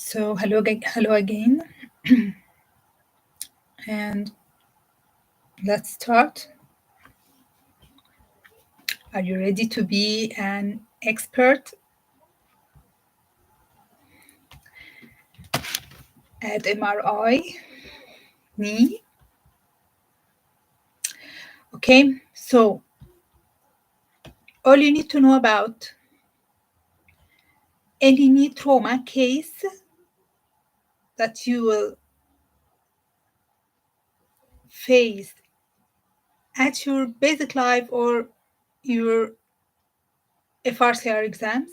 So hello again, and let's start. Are you ready to be an expert at MRI knee? Okay, so all you need to know about any knee trauma case that you will face at your basic life or your FRCR exams,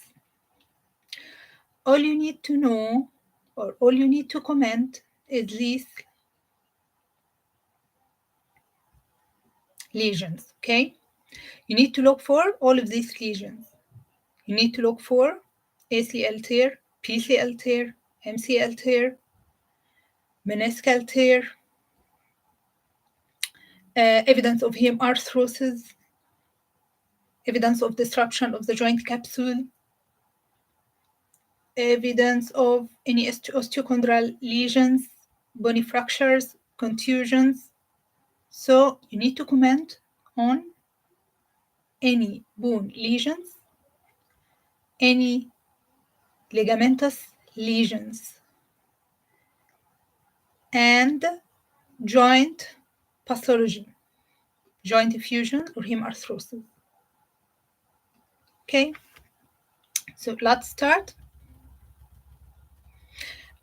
all you need to know or all you need to comment is these lesions, okay? You need to look for all of these lesions. You need to look for ACL tear, PCL tear, MCL tear, meniscal tear, evidence of hemarthrosis, evidence of disruption of the joint capsule, evidence of any osteochondral lesions, bony fractures, contusions. So you need to comment on any bone lesions, any ligamentous lesions, and joint pathology, joint effusion or hemarthrosis. Okay, so let's start.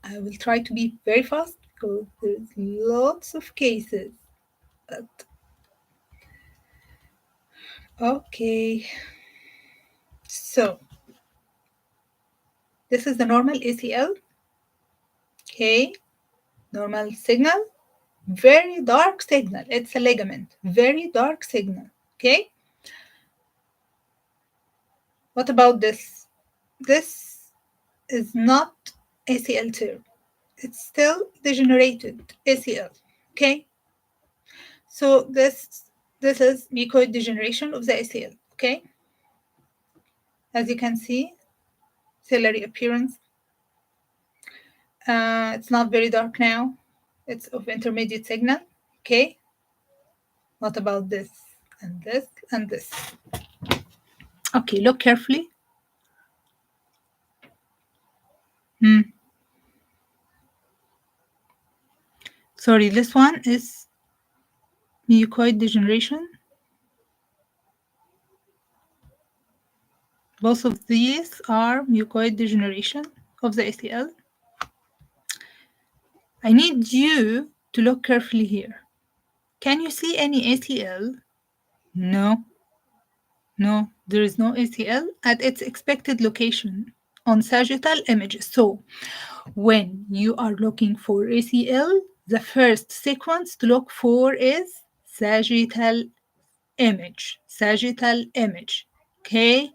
I will try to be very fast because there's lots of cases. Okay, so this is the normal ACL. Okay, normal signal, very dark signal. It's a ligament, very dark signal. Okay, what about this? This is not ACL tear. It's still degenerated ACL. Okay, so this is mucoid degeneration of the ACL. Okay, as you can see, ciliary appearance. It's not very dark now. It's of intermediate signal. Okay, what about this and this and this? Okay, look carefully. Sorry, this one is mucoid degeneration. Both of these are mucoid degeneration of the ACL. I need you to look carefully here. Can you see any ACL? No. No, there is no ACL at its expected location on sagittal images. So when you are looking for ACL, the first sequence to look for is sagittal image. Sagittal image. Okay?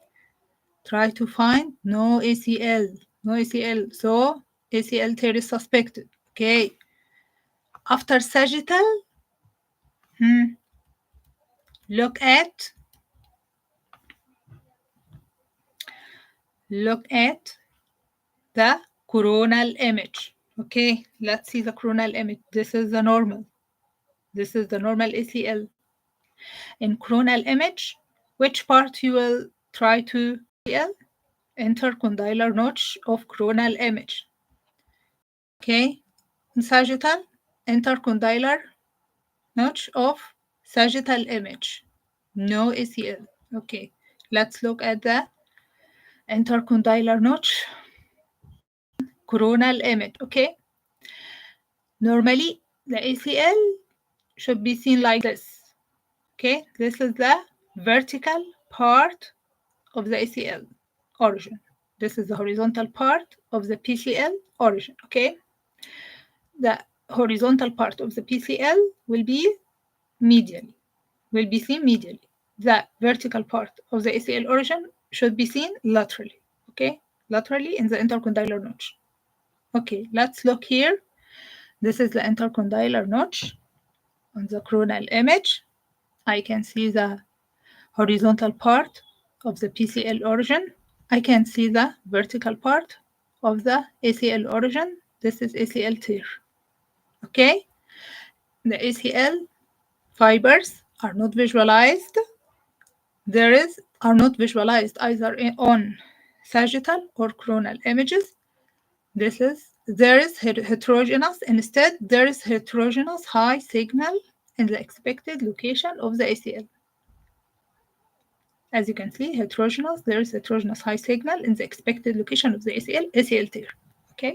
Try to find no ACL. No ACL. So ACL tear is suspected. Okay. After sagittal, look at the coronal image. Okay, let's see the coronal image. This is the normal. This is the normal ACL. In coronal image, which part you will try to ACL? Intercondylar notch of coronal image. Okay, in sagittal, intercondylar notch of sagittal image. No ACL. Okay, let's look at the intercondylar notch on coronal image. Okay, normally the ACL should be seen like this. Okay, this is the vertical part of the ACL origin. This is the horizontal part of the PCL origin. Okay, the horizontal part of the PCL will be medially, will be seen medially. The vertical part of the ACL origin should be seen laterally. Okay, laterally in the intercondylar notch. Okay, let's look here. This is the intercondylar notch on the coronal image. I can see the horizontal part of the PCL origin. I can see the vertical part of the ACL origin. This is ACL tear. Okay? The ACL fibers are not visualized. Are not visualized either on sagittal or coronal images. There is heterogeneous. Instead, there is heterogeneous high signal in the expected location of the ACL. As you can see, heterogeneous. There is heterogeneous high signal in the expected location of the ACL tear. Okay.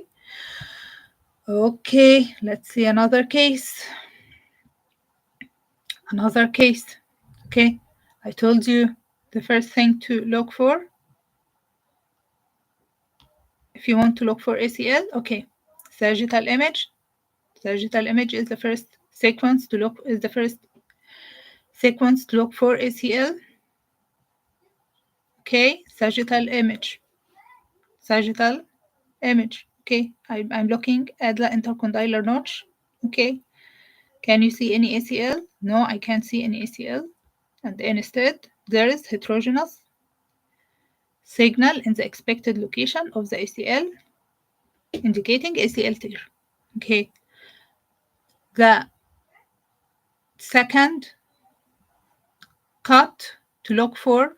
Okay. Let's see another case. Another case. Okay. I told you the first thing to look for. If you want to look for ACL, okay. Sagittal image. Sagittal image is the first sequence to look for ACL. Okay, sagittal image. Sagittal image. Okay, I'm looking at the intercondylar notch. Okay, can you see any ACL? No, I can't see any ACL. And instead, there is heterogeneous signal in the expected location of the ACL, indicating ACL tear. Okay, the second cut to look for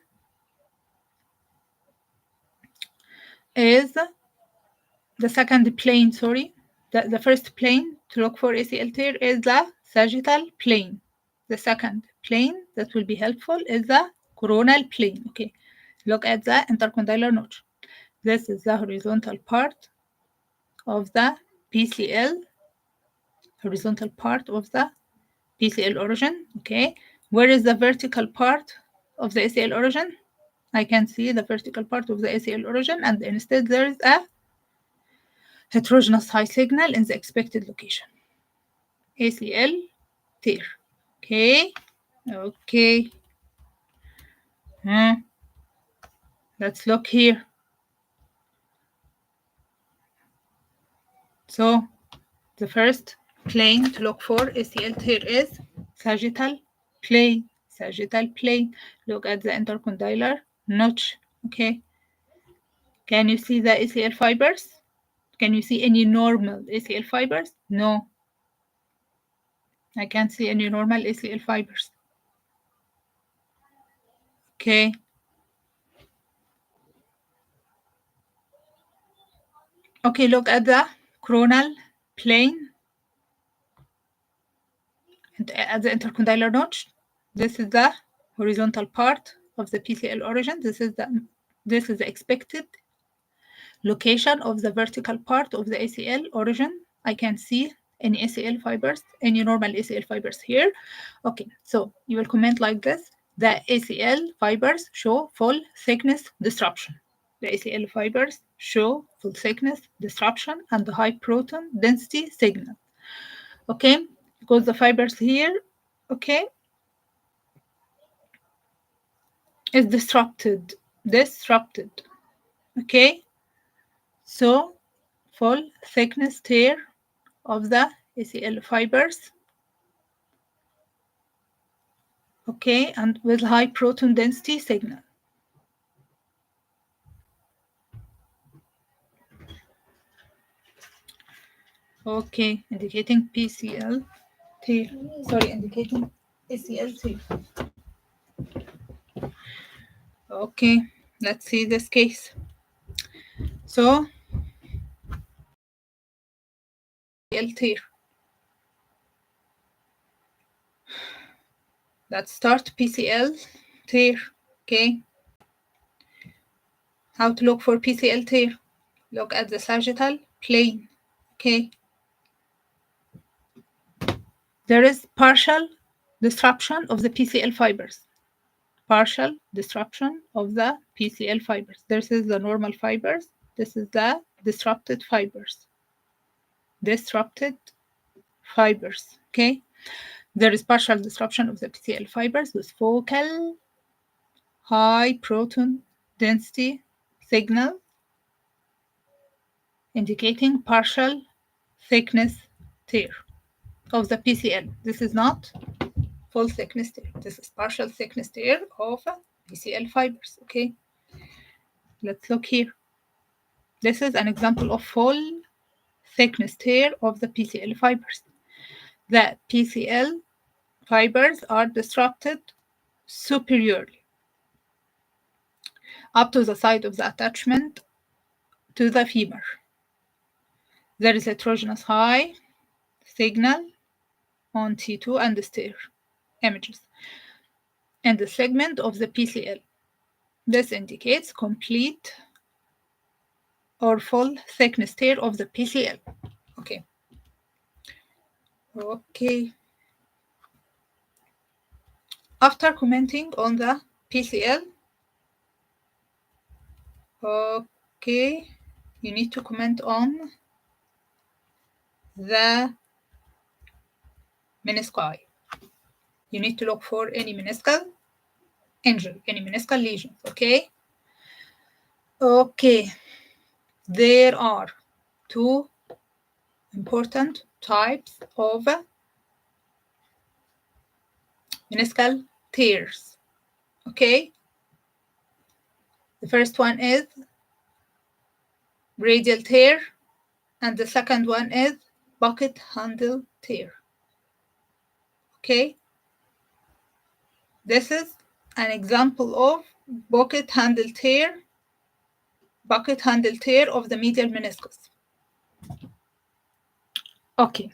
is the second plane, sorry. The first plane to look for ACL tear is the sagittal plane. The second plane that will be helpful is the coronal plane. Okay, look at the intercondylar notch. This is the horizontal part of the PCL, horizontal part of the PCL origin. Okay, where is the vertical part of the ACL origin? I can see the vertical part of the ACL origin, and instead there is a heterogeneous high signal in the expected location. ACL tear. Okay. Okay. Let's look here. So the first plane to look for ACL tear is sagittal plane. Sagittal plane. Look at the intercondylar notch. Okay. Can you see the ACL fibers? Can you see any normal ACL fibers? No. I can't see any normal ACL fibers. Okay. Okay, look at the coronal plane and at the intercondylar notch. This is the horizontal part of the PCL origin. This is the expected location of the vertical part of the ACL origin. I can see any ACL fibers, any normal ACL fibers here. Okay, so you will comment like this. The ACL fibers show full thickness disruption. The ACL fibers show full thickness disruption and high proton density signal. Okay, because the fibers here, okay, is disrupted. Okay, so full thickness tear of the ACL fibers. Okay, and with high proton density signal. Okay, indicating PCL tear. Sorry, indicating ACL tear. Okay, let's see this case. So, ACL tear. Let's start PCL tear. Okay. How to look for PCL tear? Look at the sagittal plane. Okay. There is partial disruption of the PCL fibers. Partial disruption of the PCL fibers. This is the normal fibers. This is the disrupted fibers. Disrupted fibers. Okay. There is partial disruption of the PCL fibers with focal high proton density signal indicating partial thickness tear of the PCL. This is not full thickness tear. This is partial thickness tear of PCL fibers. Okay. Let's look here. This is an example of full thickness tear of the PCL fibers. The PCL fibers are disrupted superiorly up to the side of the attachment to the femur. There is heterogeneous high signal on T2 and the stair images and the segment of the PCL. This indicates complete or full thickness tear of the PCL. Okay. After commenting on the PCL, you need to comment on the menisci. You need to look for any meniscal injury, any meniscal lesions, okay? There are two important types of meniscal tears, okay? The first one is radial tear, and the second one is bucket handle tear, okay? This is an example of bucket handle tear of the medial meniscus. Okay.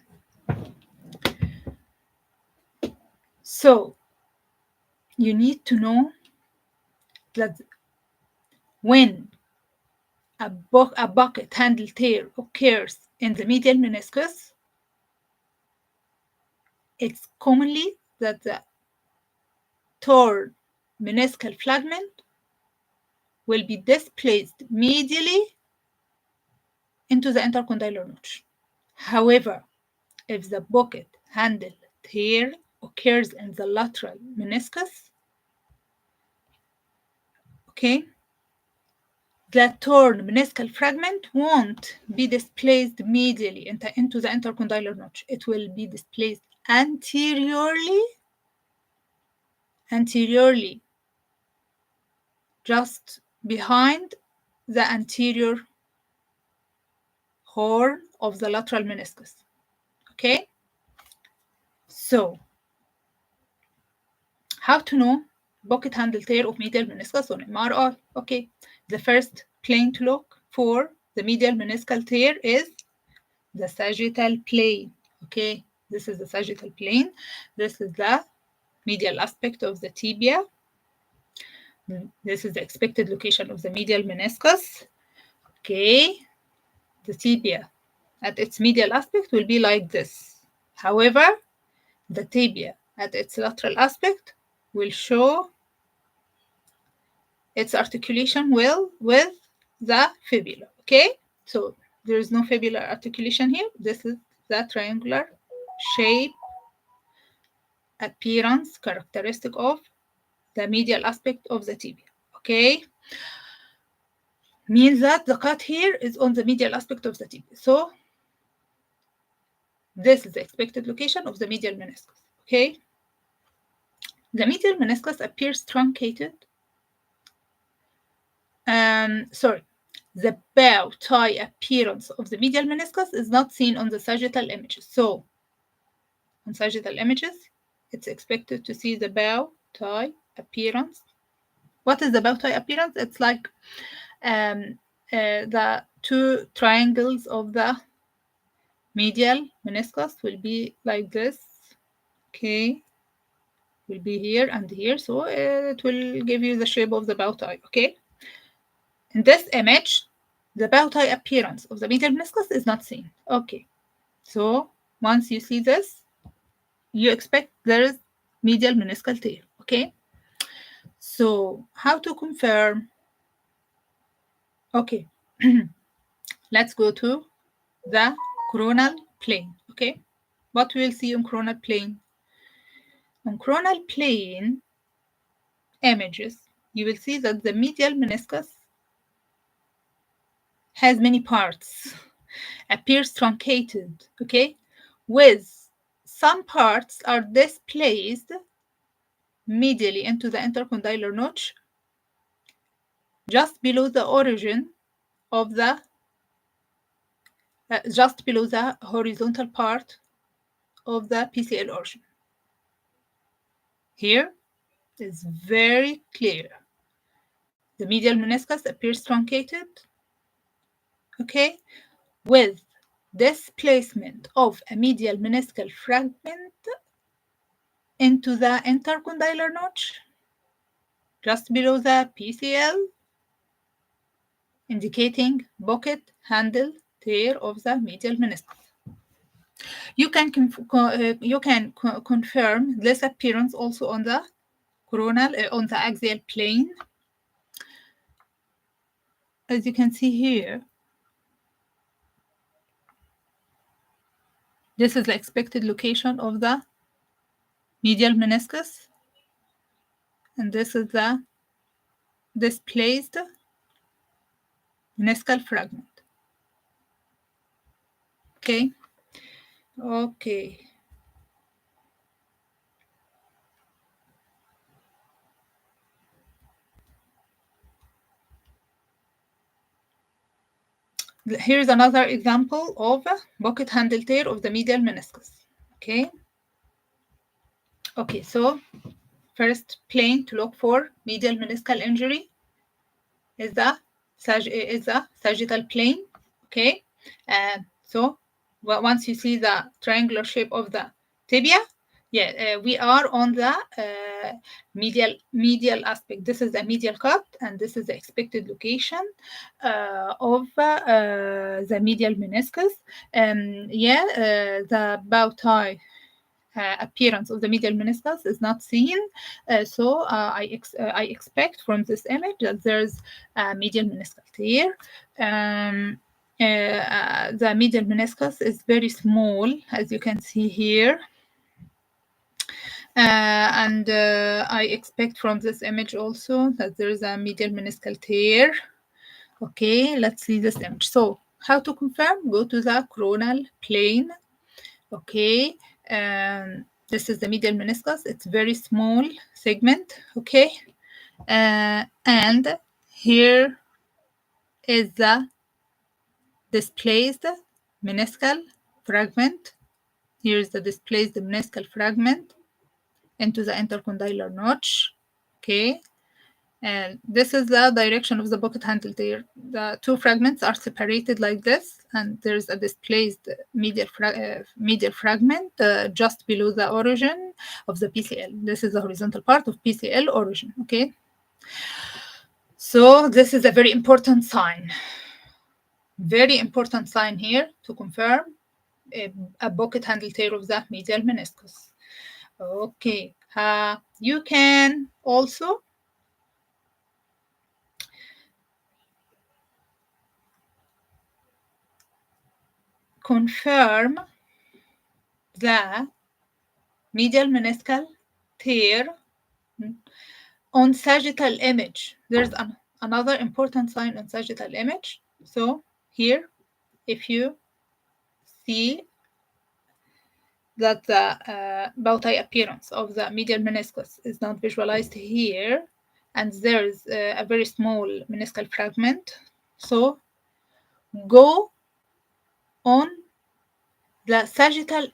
So you need to know that when a bucket handle tear occurs in the medial meniscus, it's commonly that the torn meniscal fragment will be displaced medially into the intercondylar notch. However, if the bucket handle tear occurs in the lateral meniscus, okay, the torn meniscal fragment won't be displaced medially into the intercondylar notch. It will be displaced anteriorly, just behind the anterior horn of the lateral meniscus. Okay? So, how to know bucket handle tear of medial meniscus on MRI? Okay, the first plane to look for the medial meniscal tear is the sagittal plane. Okay, this is the sagittal plane. This is the medial aspect of the tibia. This is the expected location of the medial meniscus. Okay, the tibia at its medial aspect will be like this. However, the tibia at its lateral aspect will show its articulation well with the fibula. Okay, so there is no fibular articulation here. This is the triangular shape appearance characteristic of the medial aspect of the tibia. Okay, means that the cut here is on the medial aspect of the tibia. So this is the expected location of the medial meniscus. Okay, the medial meniscus appears truncated. The bow tie appearance of the medial meniscus is not seen on the sagittal images. So on sagittal images, it's expected to see the bow tie appearance. What is the bow tie appearance? It's like the two triangles of the medial meniscus will be like this. Okay, will be here and here. So it will give you the shape of the bow tie. Okay. In this image, the bow tie appearance of the medial meniscus is not seen. Okay, so once you see this, you expect there is medial meniscal tear. Okay, so how to confirm? Okay, let's go to the coronal plane. Okay, what we'll see on coronal plane? On coronal plane images, you will see that the medial meniscus has many parts, appears truncated, okay, with some parts are displaced medially into the intercondylar notch just below the origin of the just below the horizontal part of the PCL origin. Here is very clear. The medial meniscus appears truncated, okay, with displacement of a medial meniscal fragment into the intercondylar notch just below the PCL, indicating bucket handle tear of the medial meniscus. You can confirm this appearance also on the coronal, on the axial plane. As you can see here, this is the expected location of the medial meniscus, and this is the displaced meniscal fragment. Okay. Here's another example of a bucket handle tear of the medial meniscus. Okay, so first plane to look for medial meniscal injury is the sagittal plane. Okay, so once you see the triangular shape of the tibia, we are on the medial aspect. This is the medial cut, and this is the expected location of the medial meniscus. The bow tie appearance of the medial meniscus is not seen, so I expect from this image that there's a medial meniscal tear. The medial meniscus is very small, as you can see here. And I expect from this image also that there is a medial meniscal tear. Okay, let's see this image. So how to confirm? Go to the coronal plane. Okay, this is the medial meniscus. It's very small segment. Okay, and here is the displaced meniscal fragment. Here is the displaced meniscal fragment into the intercondylar notch. Okay, and this is the direction of the bucket handle tear. The two fragments are separated like this, and there's a displaced medial fragment just below the origin of the PCL. This is the horizontal part of PCL origin. Okay, so this is a very important sign. Very important sign here to confirm a bucket handle tear of the medial meniscus. Okay, you can also confirm the medial meniscal tear on sagittal image. There's another important sign on sagittal image. So here, if you see that the bow tie appearance of the medial meniscus is not visualized here, and there's a very small meniscal fragment, so go on the sagittal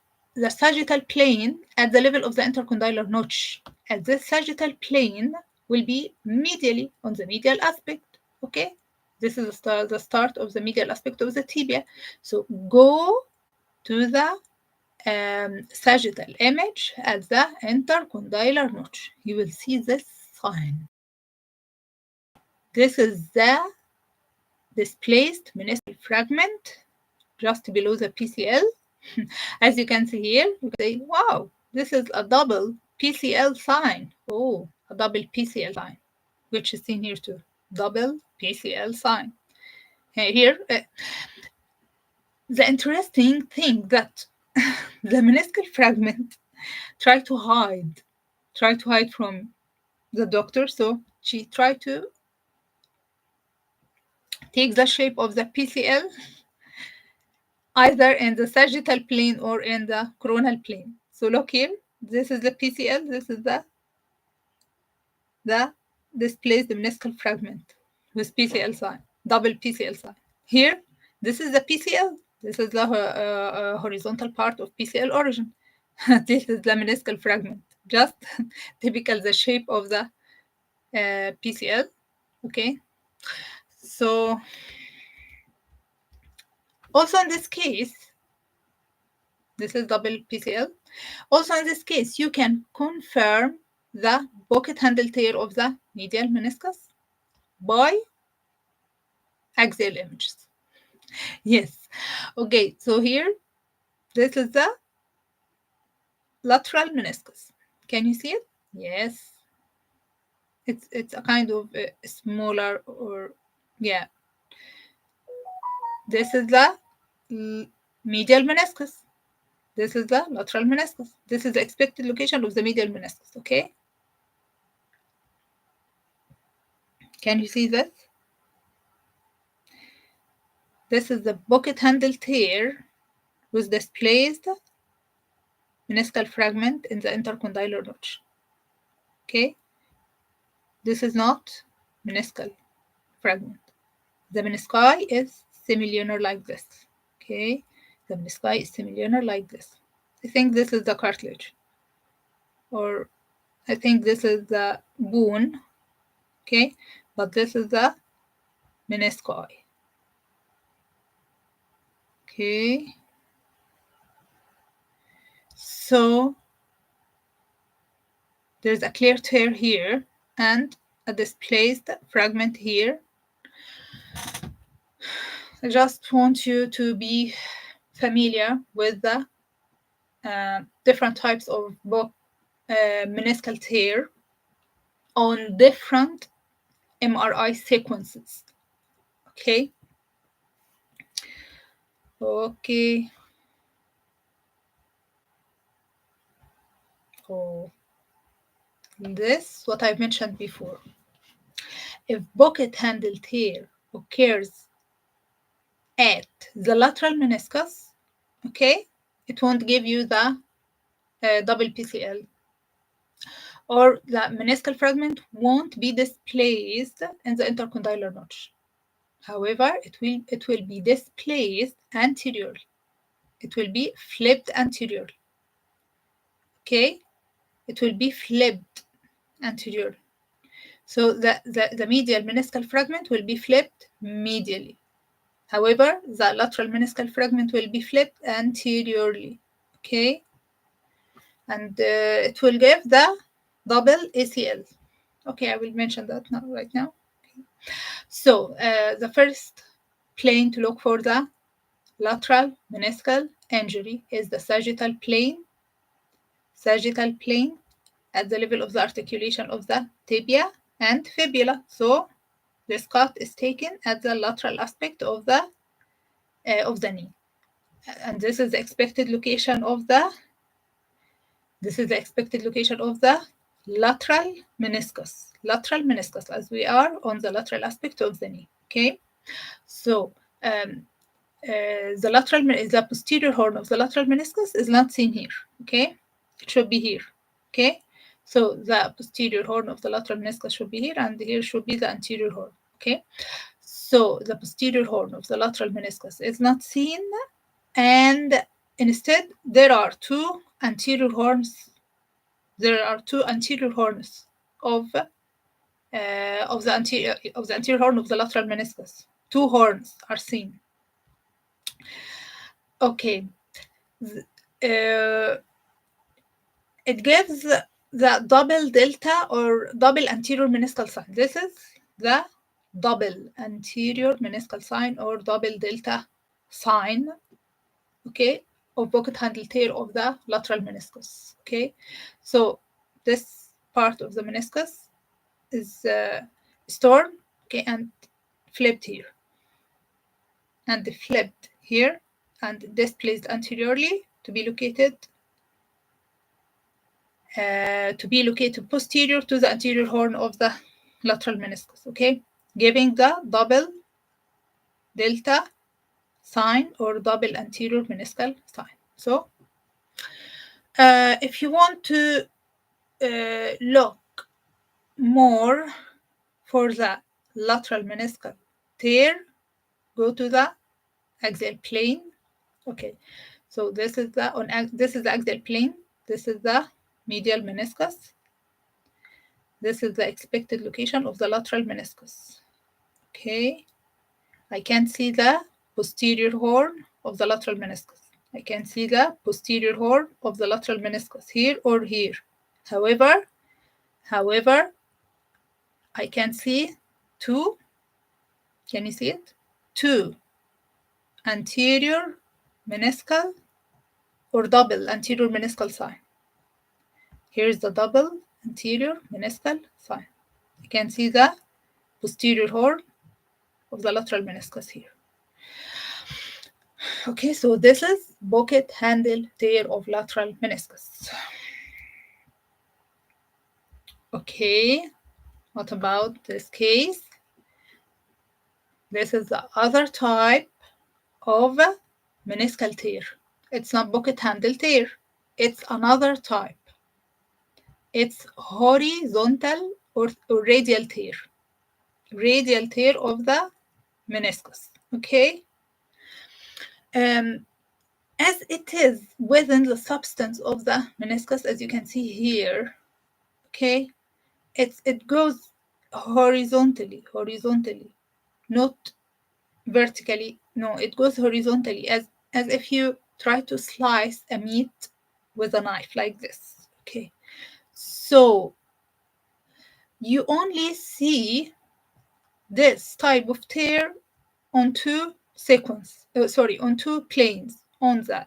plane at the level of the intercondylar notch. And this sagittal plane will be medially on the medial aspect. Okay, this is the start of the medial aspect of the tibia. So go to the sagittal image at the intercondylar notch. You will see this sign. This is the displaced meniscal fragment just below the PCL. As you can see here, you can say, wow, this is a double PCL sign. Oh, a double PCL sign, which is seen here too. Double PCL sign. Here, the interesting thing that the meniscal fragment tried to hide from the doctor. So she tried to take the shape of the PCL either in the sagittal plane or in the coronal plane. So look here, this is the PCL, this is the displaced meniscal fragment with PCL sign, double PCL sign. Here, this is the PCL, This is the horizontal part of PCL origin. This is the meniscal fragment, just typical the shape of the PCL. Okay, so also in this case, this is double PCL. Also in this case, you can confirm the pocket handle tear of the medial meniscus by axial images. Yes. Okay, so here, this is the lateral meniscus. Can you see it? Yes. It's a kind of smaller, or yeah. This is the medial meniscus. This is the lateral meniscus. This is the expected location of the medial meniscus. Okay. Can you see this? This is the pocket handle tear with displaced meniscal fragment in the intercondylar notch. Okay. This is not meniscal fragment. The menisci is semilunar like this. Okay, the menisci is semilunar like this. I think this is the cartilage, or I think this is the bone. Okay, but this is the menisci. Okay, so there's a clear tear here and a displaced fragment here. I just want you to be familiar with the different types of meniscal tear on different MRI sequences. Okay. Okay. Oh, this what I mentioned before. If pocket handle tear occurs at the lateral meniscus, okay, it won't give you the double PCL, or the meniscal fragment won't be displaced in the intercondylar notch. However, it will be displaced anteriorly. It will be flipped anteriorly. Okay, it will be flipped anteriorly. So the medial meniscal fragment will be flipped medially. However, the lateral meniscal fragment will be flipped anteriorly. Okay, and it will give the double ACL. Okay, I will mention that now, right now. Okay. So the first plane to look for the lateral meniscal injury is the sagittal plane. Sagittal plane at the level of the articulation of the tibia and fibula. So this cut is taken at the lateral aspect of the knee, and this is the expected location of the lateral meniscus. Lateral meniscus, as we are on the lateral aspect of the knee. Okay, so the posterior horn of the lateral meniscus is not seen here. Okay, it should be here. Okay, so the posterior horn of the lateral meniscus should be here, and here should be the anterior horn. Okay, so the posterior horn of the lateral meniscus is not seen, and instead there are two anterior horns. There are two anterior horns of the anterior horn of the lateral meniscus. Two horns are seen. Okay, it gives the double delta or double anterior meniscal sign. This is the double anterior meniscal sign or double delta sign, okay, of pocket handle tear of the lateral meniscus. Okay, so this part of the meniscus is torn, okay, and flipped here, and flipped here, and displaced anteriorly to be located posterior to the anterior horn of the lateral meniscus, okay, giving the double delta sign or double anterior meniscal sign. So if you want to look more for the lateral meniscal tear, go to the axial plane Okay, so this is the axial plane. This is the medial meniscus. This is the expected location of the lateral meniscus. Okay, I can see the posterior horn of the lateral meniscus. I can see the posterior horn of the lateral meniscus here or here. However, I can see two, can you see it? Two anterior meniscal or double anterior meniscal sign. Here's the double anterior meniscal sign. You can see the posterior horn of the lateral meniscus here. Okay, so this is bucket handle tear of lateral meniscus. Okay, what about this case? This is the other type of meniscal tear. It's not bucket handle tear. It's another type. It's horizontal or radial tear. Radial tear of the meniscus. Okay. As it is within the substance of the meniscus, as you can see here, okay, it goes horizontally, not vertically. No, it goes horizontally, as if you try to slice a meat with a knife like this. Okay, so you only see this type of tear on two on two planes, on the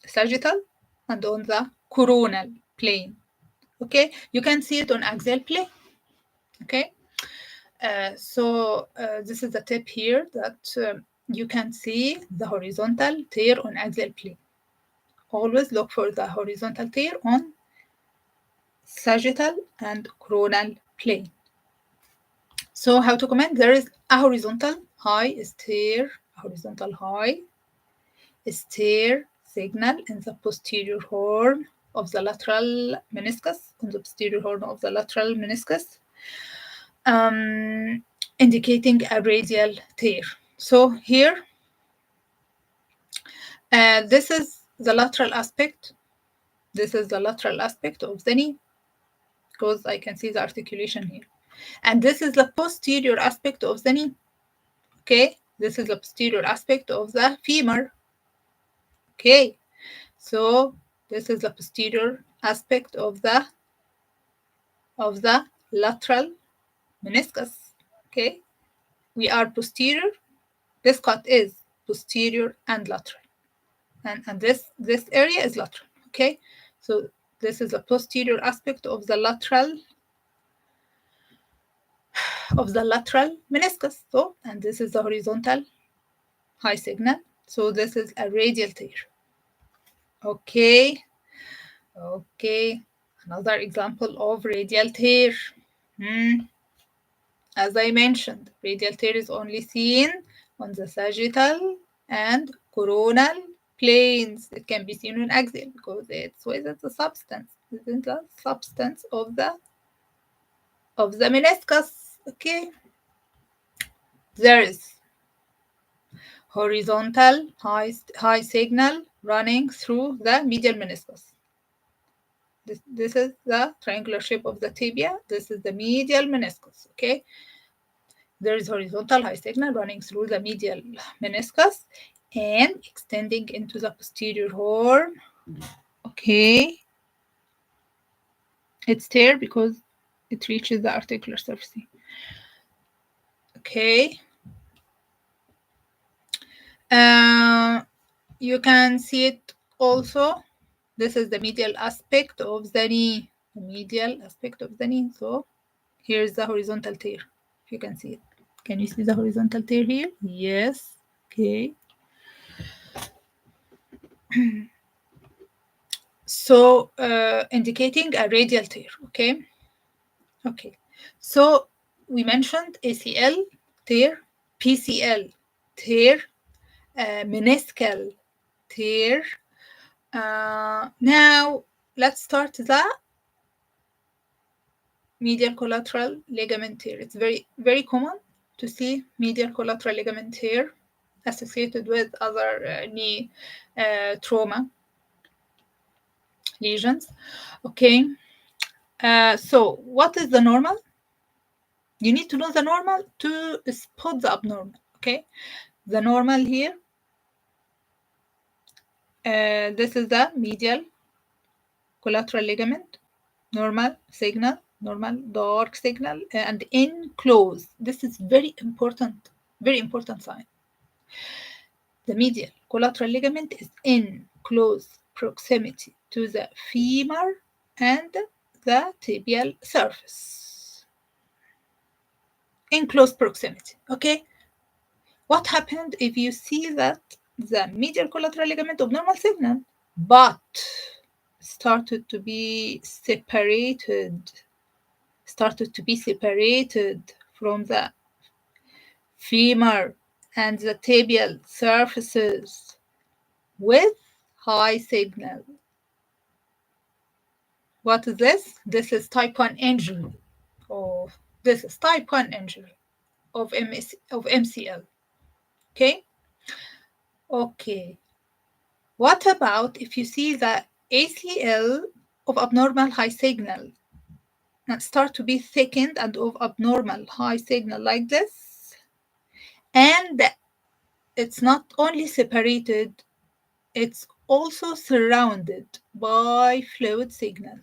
sagittal and on the coronal plane. Okay, you can see it on axial plane. Okay, so this is the tip here that you can see the horizontal tear on axial plane. Always look for the horizontal tear on sagittal and coronal plane. So how to comment? There is a horizontal high tear, signal in the posterior horn of the lateral meniscus, indicating a radial tear. So here, this is the lateral aspect. This is the lateral aspect of the knee, because I can see the articulation here. And this is the posterior aspect of the knee. Okay, this is the posterior aspect of the femur. Okay, so this is the posterior aspect of the lateral meniscus. Okay, we are posterior. This cut is posterior and lateral, and this area is lateral. Okay, so this is the posterior aspect of the lateral meniscus. So, and this is the horizontal high signal. So this is a radial tear. Okay, another example of radial tear. As I mentioned, radial tear is only seen on the sagittal and coronal planes. It can be seen on axial because it's within the substance, of the meniscus. Okay, there is horizontal high signal running through the medial meniscus. This is the triangular shape of the tibia. This is the medial meniscus. Okay, there is horizontal high signal running through the medial meniscus and extending into the posterior horn. Okay, it's tear because it reaches the articular surface. Okay, you can see it also. This is the medial aspect of the knee. So here's the horizontal tear. If you can see it. Can you see the horizontal tear here? Yes. Okay. So indicating a radial tear. Okay. So we mentioned ACL tear, PCL tear, meniscal tear. Now let's start the medial collateral ligament tear. It's very, very common to see medial collateral ligament tear associated with other knee trauma lesions. Okay, so what is the normal? You need to know the normal to spot the abnormal. Okay, the normal here, this is the medial collateral ligament, normal signal, normal dark signal, and enclosed. This is very important sign. The medial collateral ligament is in close proximity to the femur and the tibial surface. In close proximity, okay? What happened if you see that the medial collateral ligament of normal signal, but started to be separated from the femur and the tibial surfaces with high signal? What is this? This is type 1 injury. Or this is type 1 injury of MCL. Okay? Okay. What about if you see the ACL of abnormal high signal and start to be thickened and of abnormal high signal like this, and it's not only separated, it's also surrounded by fluid signal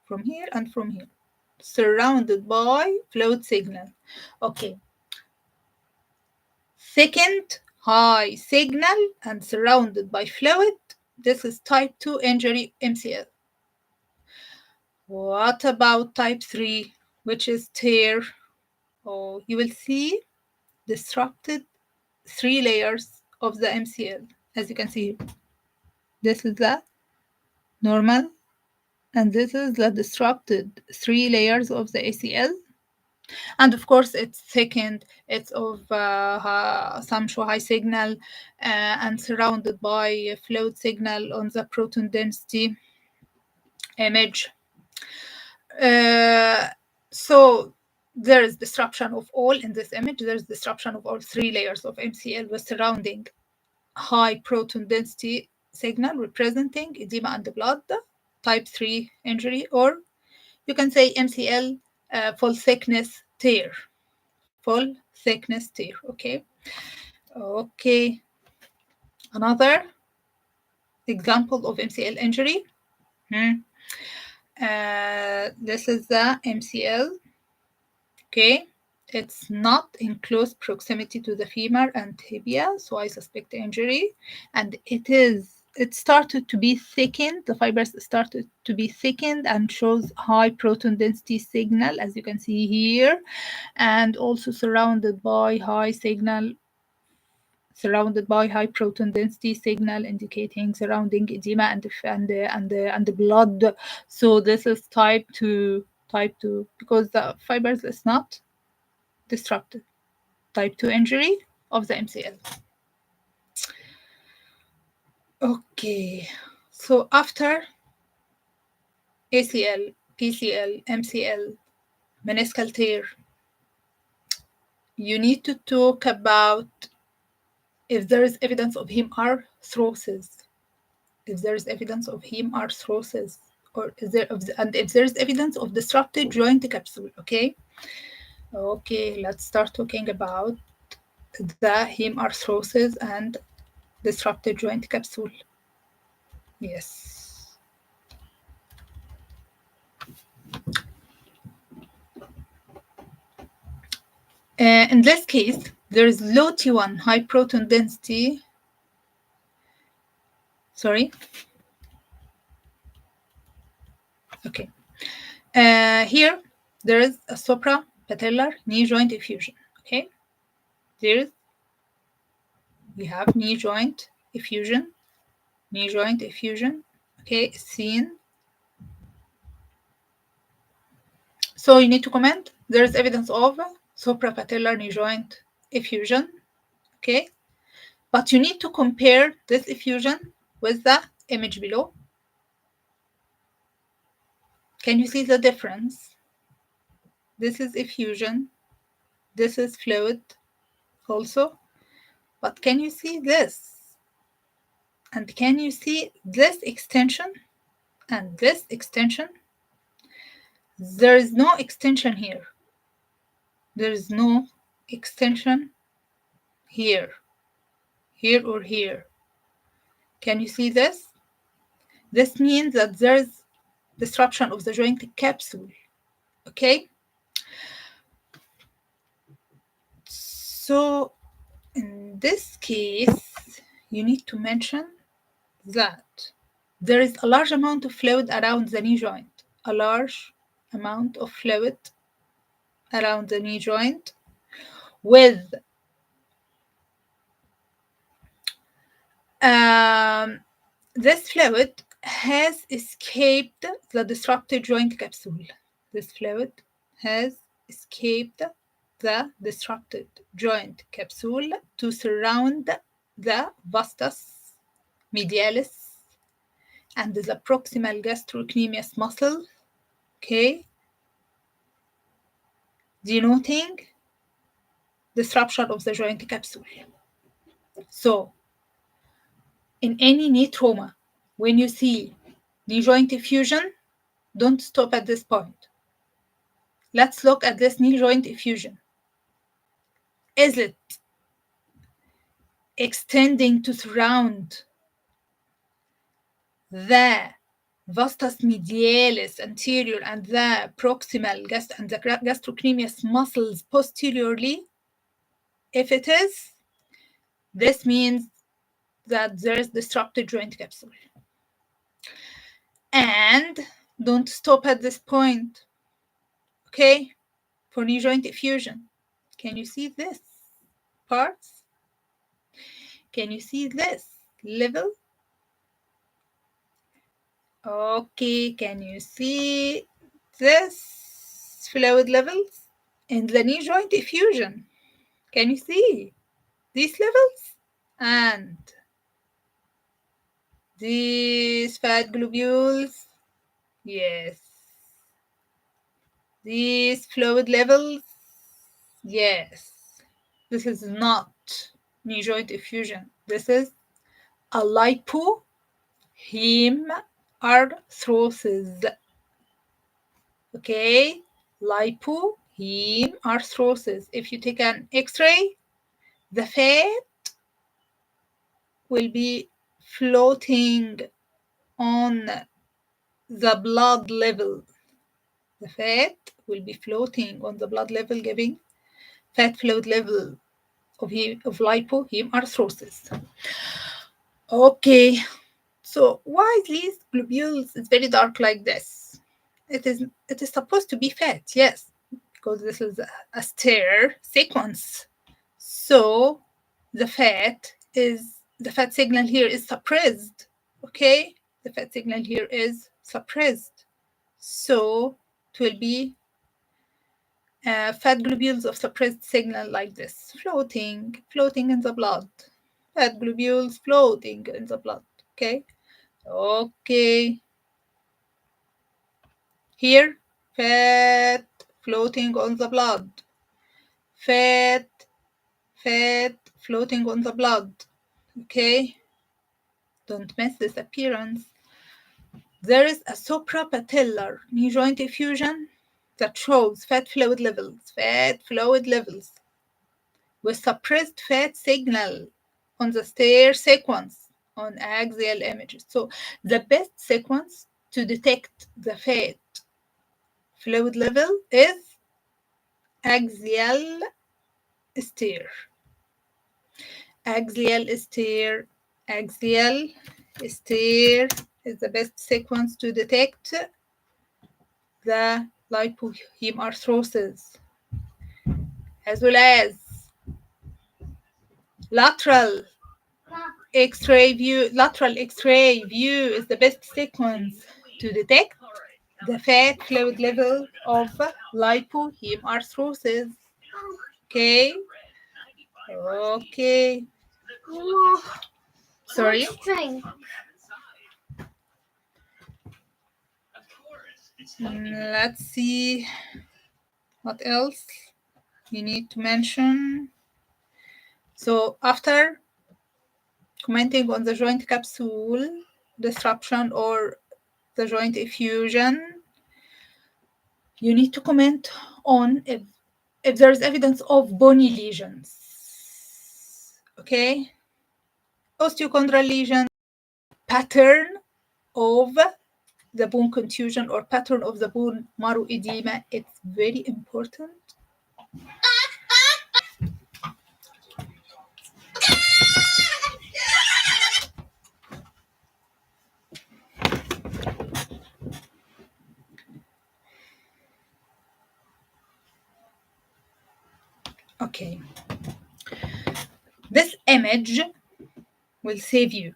from here and from here, surrounded by fluid signal. Okay, thickened high signal and surrounded by fluid, this is type 2 injury MCL. What about type 3, which is tear? Oh, you will see disrupted 3 layers of the MCL, as you can see here. This is the normal, and this is the disrupted 3 layers of the ACL. And of course, it's thickened, it's of some show high signal and surrounded by fluid signal on the proton density image. So there is disruption of all in this image. There's disruption of all 3 layers of MCL with surrounding high proton density signal representing edema and blood, type 3 injury, or you can say MCL full thickness tear. Full thickness tear. Okay. Okay. Another example of MCL injury. This is the MCL. Okay. It's not in close proximity to the femur and tibia, so I suspect injury. And it started to be thickened. The fibers started to be thickened and shows high proton density signal, as you can see here, and also surrounded by high proton density signal indicating surrounding edema and the blood. So this is type 2 because the fibers is not disrupted. Type 2 injury of the MCL. Okay, so after ACL, PCL, MCL, meniscal tear, you need to talk about if there is evidence of hem arthrosis. If there is evidence of hem arthrosis, or if there is evidence of disrupted joint capsule. Okay, let's start talking about the hem arthrosis and disrupted joint capsule. Yes. In this case, there is low T1, high proton density. Sorry. Okay. Here, there is a suprapatellar knee joint effusion. Okay. We have knee joint effusion. Okay, seen. So you need to comment. There is evidence of suprapatellar knee joint effusion. Okay. But you need to compare this effusion with the image below. Can you see the difference? This is effusion. This is fluid also. But can you see this? And can you see this extension and this extension? There is no extension here. There is no extension here or here. Can you see this? This means that there is disruption of the joint capsule. Okay? So in this case, you need to mention that there is a large amount of fluid around the knee joint. A large amount of fluid around the knee joint with this fluid has escaped the disrupted joint capsule. This fluid has escaped the disrupted joint capsule to surround the vastus medialis and the proximal gastrocnemius muscle, okay, denoting disruption of the joint capsule. So, in any knee trauma, when you see knee joint effusion, don't stop at this point. Let's look at this knee joint effusion. Is it extending to surround the vastus medialis anterior and the proximal and the gastrocnemius muscles posteriorly? If it is, this means that there is disrupted joint capsule. And don't stop at this point, okay? For knee joint effusion, can you see this parts? Can you see this level? Okay, can you see this fluid levels in the knee joint effusion? Can you see these levels? And these fat globules? Yes. These fluid levels? Yes. This is not knee joint effusion. This is a lipohemarthrosis. Okay, lipohemarthrosis. If you take an X-ray, the fat will be floating on the blood level. The fat will be floating on the blood level, giving fat fluid level of lipohemarthrosis. Okay, so why these globules is very dark like this? It is supposed to be fat, yes, because this is a stair sequence. So the fat signal here is suppressed. Okay, the fat signal here is suppressed. So it will be fat globules of suppressed signal like this, floating in the blood. Fat globules floating in the blood. Okay. Okay. Here, fat floating on the blood. Fat floating on the blood. Okay. Don't miss this appearance. There is a suprapatellar knee joint effusion that shows fat fluid levels with suppressed fat signal on the stair sequence on axial images. So the best sequence to detect the fat fluid level is axial stair. Axial stair is the best sequence to detect the lipohemarthrosis, as well as lateral X-ray view is the best sequence to detect the fat fluid level of lipohemarthrosis. Okay. Okay. Sorry. Let's see what else you need to mention. So after commenting on the joint capsule disruption or the joint effusion, you need to comment on if there is evidence of bony lesions. Okay? Osteochondral lesion, pattern of the bone contusion or pattern of the bone marrow edema. It's very important. Okay. This image will save you.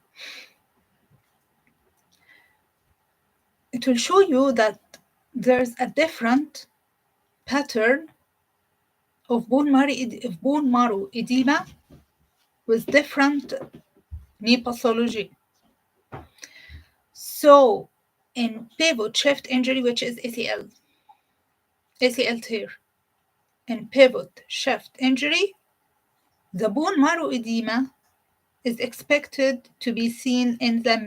It will show you that there's a different pattern of bone marrow edema with different knee pathology. So in pivot shift injury, which is ACL tear, in pivot shift injury, the bone marrow edema is expected to be seen in the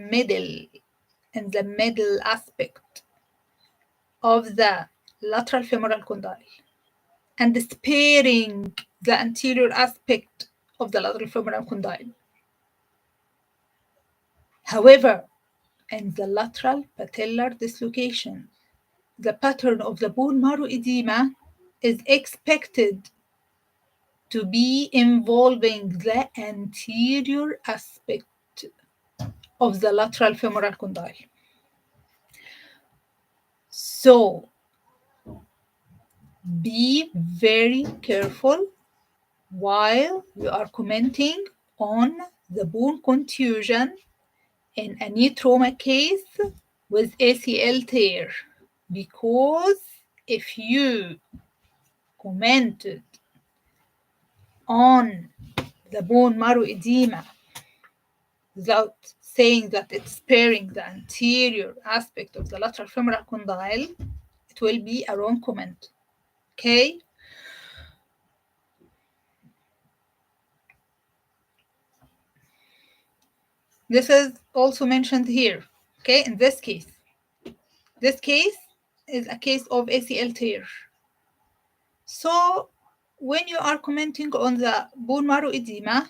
middle aspect of the lateral femoral condyle and sparing the anterior aspect of the lateral femoral condyle. However, in the lateral patellar dislocation, the pattern of the bone marrow edema is expected to be involving the anterior aspect of the lateral femoral condyle. So be very careful while you are commenting on the bone contusion in a knee trauma case with ACL tear, because if you commented on the bone marrow edema without saying that it's sparing the anterior aspect of the lateral femoral condyle, it will be a wrong comment. Okay? This is also mentioned here. Okay, in this case. This case is a case of ACL tear. So when you are commenting on the bone marrow edema,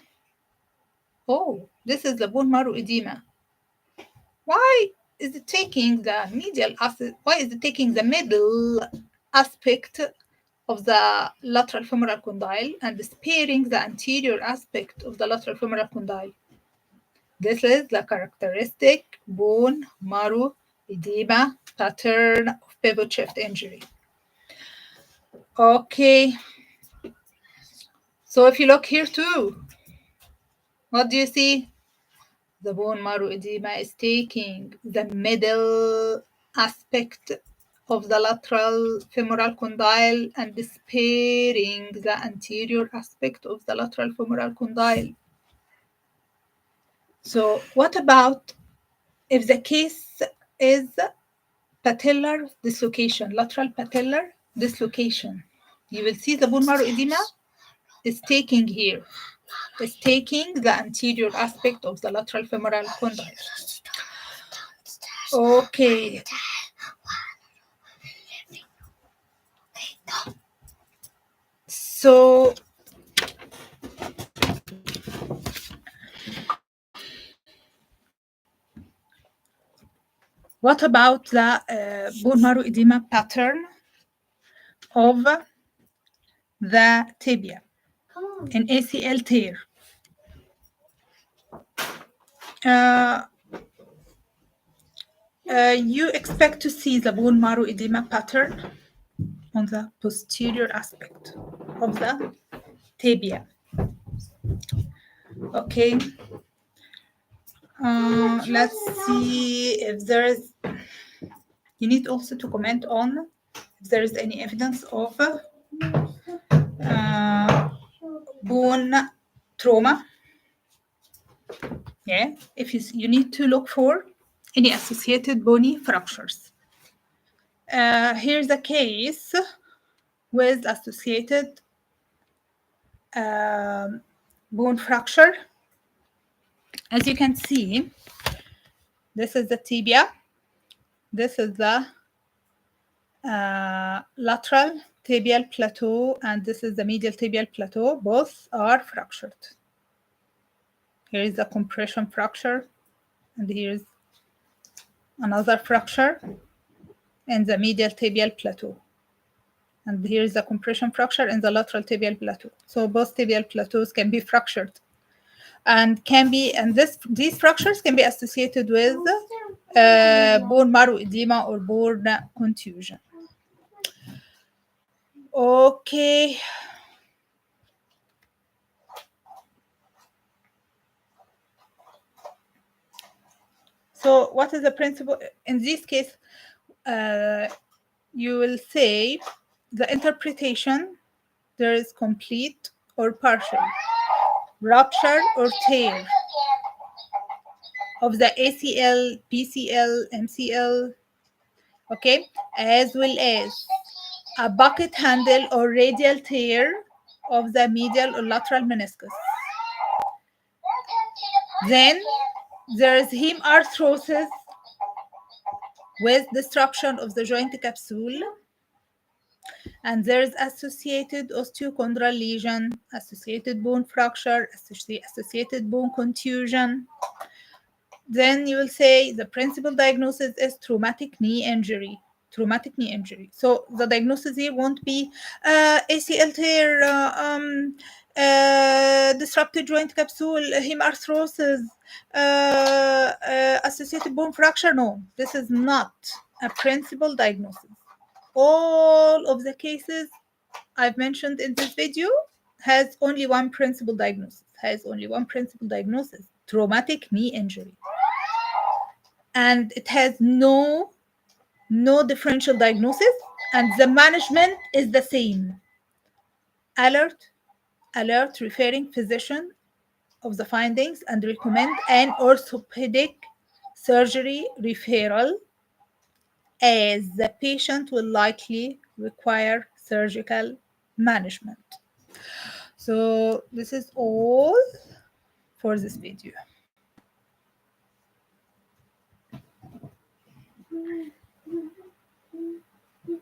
oh, this is the bone marrow edema. Why is it taking the medial aspect? Why is it taking the middle aspect of the lateral femoral condyle and sparing the anterior aspect of the lateral femoral condyle? This is the characteristic bone marrow edema pattern of pivot shift injury. Okay. So if you look here too, what do you see? The bone marrow edema is taking the middle aspect of the lateral femoral condyle and sparing the anterior aspect of the lateral femoral condyle. So what about if the case is patellar dislocation, lateral patellar dislocation? You will see the bone marrow edema is taking here. Is taking the anterior aspect of the lateral femoral condyle. Okay. So what about the bone marrow edema pattern of the tibia in ACL tear? You expect to see the bone marrow edema pattern on the posterior aspect of the tibia. Okay. Let's see if there is. You need also to comment on if there is any evidence of bone trauma. Yeah, if you need to look for any associated bony fractures. Here's a case with associated bone fracture. As you can see, this is the tibia. This is the lateral tibial plateau, and this is the medial tibial plateau. Both are fractured. Here is the compression fracture, and here is another fracture in the medial tibial plateau. And here is the compression fracture in the lateral tibial plateau. So both tibial plateaus can be fractured, and these fractures can be associated with bone marrow edema or bone contusion. Okay. So what is the principle? In this case, you will say the interpretation, there is complete or partial, rupture or tear of the ACL, PCL, MCL, okay, as well as a bucket handle or radial tear of the medial or lateral meniscus. Then there is hem arthrosis with destruction of the joint capsule, and there is associated osteochondral lesion, associated bone fracture, associated bone contusion. Then you will say the principal diagnosis is traumatic knee injury. Traumatic knee injury. So the diagnosis here won't be ACL tear, disrupted joint capsule, hem arthrosis, associated bone fracture. No, this is not a principal diagnosis. All of the cases I've mentioned in this video has only one principal diagnosis, traumatic knee injury. And it has no differential diagnosis, and the management is the same. Alert referring physician of the findings and recommend an orthopedic surgery referral, as the patient will likely require surgical management. So this is all for this video.